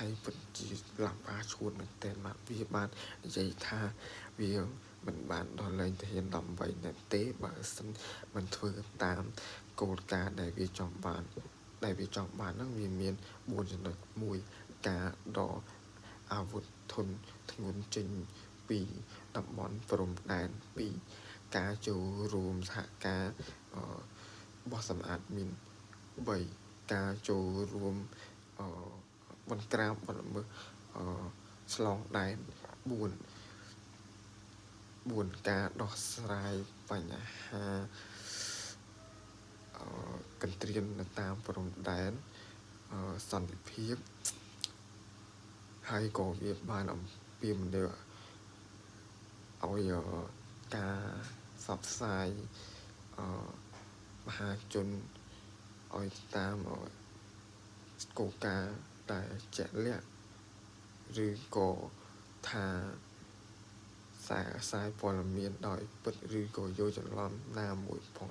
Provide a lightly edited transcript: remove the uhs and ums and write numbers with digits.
ហើយពិតជាឡើងបាឈួនមែនតើបាទវាបាននិយាយថាវាមិនបានដល់លែងទៅហ៊ានដើម្បីនៅទេបើសិនមិនធ្វើតាមគោលការណ៍ដែលវាចង់បានហ្នឹងវាមាន4ចំណុច1ការដកអាវុធធនធ្ងន់ចេញពីតំបន់ព្រំដែន2ការចូលរួមសហការបោះសម្អាតមីន3ការចូលរួមបង្ក្រាបបទល្មើសឆ្លងដែន4ការដោះស្រាយបញ្ហាកន្ទ្រាននៅតាមព្រំដែនសន្តិភាពហើយក៏វាបានអំពាវនាវឲ្យការផ្សព្វផ្សាយមហាជនឲ្យតាមគោលការណ៍ដែលជាក់លាក់ឬក៏ថាសារព័ត៌មានដោយពិតឬក៏យកច្រឡំណាមួយផង